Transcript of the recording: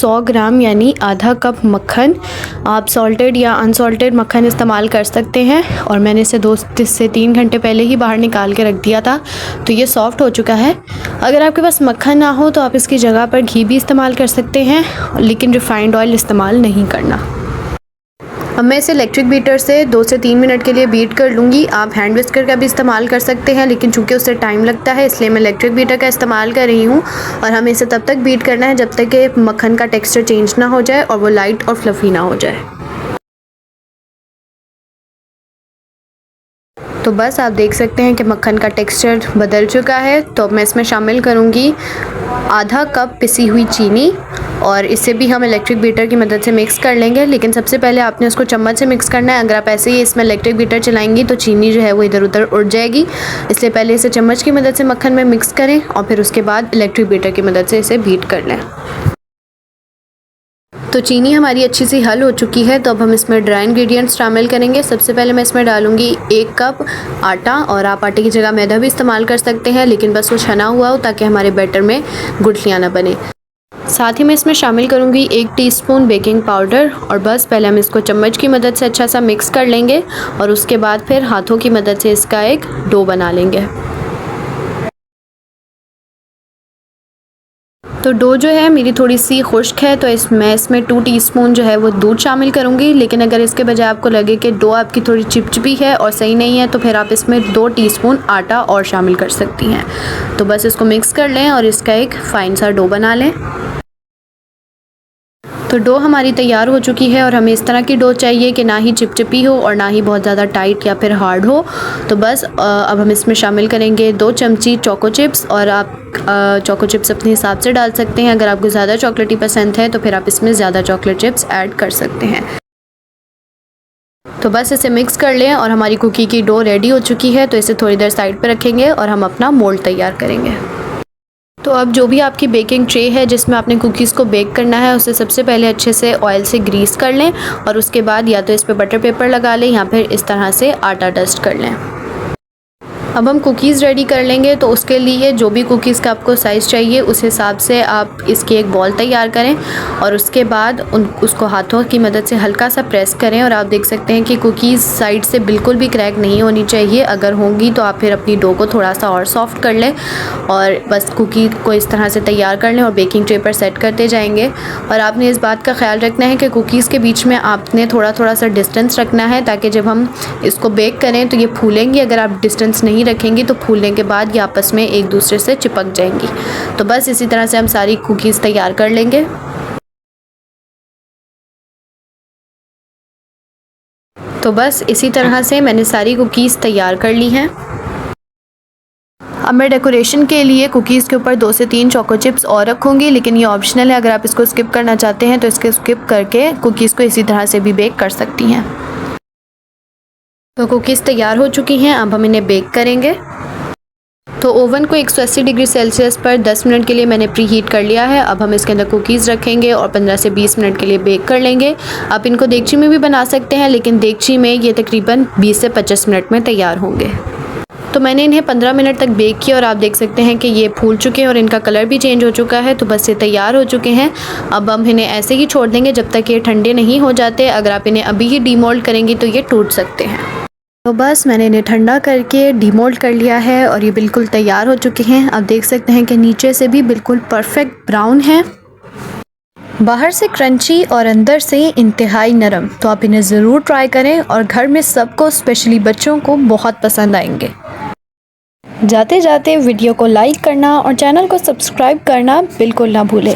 100 ग्राम यानी आधा कप मक्खन। आप सॉल्टेड या अनसॉल्टेड मक्खन इस्तेमाल कर सकते हैं और मैंने इसे 2 से 3 घंटे पहले ही बाहर निकाल के रख दिया था, तो ये सॉफ़्ट हो चुका है। अगर आपके पास मक्खन ना हो तो आप इसकी जगह पर घी भी इस्तेमाल कर सकते हैं, लेकिन रिफ़ाइंड ऑयल इस्तेमाल नहीं करना। अब मैं इसे इलेक्ट्रिक बीटर से 2 से 3 मिनट के लिए बीट कर लूँगी। आप हैंड विस्कर का भी इस्तेमाल कर सकते हैं, लेकिन चूँकि उससे टाइम लगता है इसलिए मैं इलेक्ट्रिक बीटर का इस्तेमाल कर रही हूँ। और हमें इसे तब तक बीट करना है जब तक कि मक्खन का टेक्सचर चेंज ना हो जाए और वो लाइट और फ्लफ़ी ना हो जाए। तो बस आप देख सकते हैं कि मक्खन का टेक्सचर बदल चुका है। तो अब मैं इसमें शामिल करूँगी आधा कप पिसी हुई चीनी और इसे भी हम इलेक्ट्रिक बीटर की मदद से मिक्स कर लेंगे, लेकिन सबसे पहले आपने उसको चम्मच से मिक्स करना है। अगर आप ऐसे ही इसमें इलेक्ट्रिक बीटर चलाएंगी तो चीनी जो है वो इधर उधर उड़ जाएगी, इसलिए पहले इसे चम्मच की मदद से मक्खन में मिक्स करें और फिर उसके बाद इलेक्ट्रिक बीटर की मदद से इसे बीट कर लें। तो चीनी हमारी अच्छी सी हल हो चुकी है। तो अब हम इसमें ड्राई इंग्रेडिएंट्स शामिल करेंगे। सबसे पहले मैं इसमें डालूंगी 1 कप आटा, और आप आटे की जगह मैदा भी इस्तेमाल कर सकते हैं, लेकिन बस वो छना हुआ हो ताकि हमारे बैटर में गुठलियाँ ना बने। साथ ही मैं इसमें शामिल करूंगी 1 टीस्पून बेकिंग पाउडर, और बस पहले हम इसको चम्मच की मदद से अच्छा सा मिक्स कर लेंगे और उसके बाद फिर हाथों की मदद से इसका एक डो बना लेंगे। तो डो जो है मेरी थोड़ी सी खुश्क है, तो मैं इसमें 2 टीस्पून जो है वो दूध शामिल करूँगी। लेकिन अगर इसके बजाय आपको लगे कि डो आपकी थोड़ी चिपचिपी है और सही नहीं है तो फिर आप इसमें 2 टीस्पून आटा और शामिल कर सकती हैं। तो बस इसको मिक्स कर लें और इसका एक फ़ाइन सा डो बना लें। तो डो हमारी तैयार हो चुकी है और हमें इस तरह की डो चाहिए कि ना ही चिपचिपी हो और ना ही बहुत ज़्यादा टाइट या फिर हार्ड हो। तो बस अब हम इसमें शामिल करेंगे 2 चमची चोको चिप्स, और आप चोको चिप्स अपने हिसाब से डाल सकते हैं। अगर आपको ज़्यादा चॉकलेटी पसंद है तो फिर आप इसमें ज़्यादा चॉकलेट चिप्स ऐड कर सकते हैं। तो बस इसे मिक्स कर लें और हमारी कुकी की डो रेडी हो चुकी है। तो इसे थोड़ी देर साइड पर रखेंगे और हम अपना मोल्ड तैयार करेंगे। तो अब जो भी आपकी बेकिंग ट्रे है जिसमें आपने कुकीज़ को बेक करना है, उसे सबसे पहले अच्छे से ऑयल से ग्रीस कर लें और उसके बाद या तो इस पर बटर पेपर लगा लें या फिर इस तरह से आटा डस्ट कर लें। अब हम कुकीज़ रेडी कर लेंगे। तो उसके लिए जो भी कुकीज़ का आपको साइज़ चाहिए उस हिसाब से आप इसकी एक बॉल तैयार करें और उसके बाद उसको हाथों की मदद से हल्का सा प्रेस करें। और आप देख सकते हैं कि कुकीज़ साइड से बिल्कुल भी क्रैक नहीं होनी चाहिए। अगर होंगी तो आप फिर अपनी डो को थोड़ा सा और सॉफ्ट कर लें और बस कुकी को इस तरह से तैयार कर लें और बेकिंग ट्रे पर सेट करते जाएंगे। और आपने इस बात का ख्याल रखना है कि कुकीज़ के बीच में आपने थोड़ा थोड़ा सा डिस्टेंस रखना है, ताकि जब हम इसको बेक करें तो ये फूलेंगी। अगर आप डिस्टेंस नहीं रखेंगी तो फूलने के बाद ये आपस में एक दूसरे से चिपक जाएंगी। तो बस इसी तरह से हम सारी कुकीज़ तैयार कर लेंगे। तो बस इसी तरह से मैंने सारी कुकीज़ तैयार कर ली हैं। अब मैं डेकोरेशन के लिए कुकीज़ के ऊपर 2 से 3 चोको चिप्स और रखूँगी, लेकिन ये ऑप्शनल है। अगर आप इसको स्किप करना चाहते हैं तो इसको स्किप करके कुकीज़ को इसी तरह से भी बेक कर सकती हैं। तो कुकीज़ तैयार हो चुकी हैं, अब हम इन्हें बेक करेंगे। तो ओवन को 180 डिग्री सेल्सियस पर 10 मिनट के लिए मैंने प्री हीट कर लिया है। अब हम इसके अंदर कुकीज़ रखेंगे और 15 से 20 मिनट के लिए बेक कर लेंगे। आप इनको देगची में भी बना सकते हैं, लेकिन देगची में ये तकरीबन 20 से 25 मिनट में तैयार होंगे। तो मैंने इन्हें 15 मिनट तक बेक किया और आप देख सकते हैं कि ये फूल चुके हैं और इनका कलर भी चेंज हो चुका है। तो बस ये तैयार हो चुके हैं। अब हम इन्हें ऐसे ही छोड़ देंगे जब तक ये ठंडे नहीं हो जाते। अगर आप इन्हें अभी ही डीमोल्ड करेंगी तो ये टूट सकते हैं। तो बस मैंने इन्हें ठंडा करके डीमोल्ड कर लिया है और ये बिल्कुल तैयार हो चुके हैं। आप देख सकते हैं कि नीचे से भी बिल्कुल परफेक्ट ब्राउन है, बाहर से क्रंची और अंदर से इंतहाई नरम। तो आप इन्हें ज़रूर ट्राई करें और घर में सबको, स्पेशली बच्चों को, बहुत पसंद आएंगे। जाते जाते वीडियो को लाइक करना और चैनल को सब्सक्राइब करना बिल्कुल ना भूलें।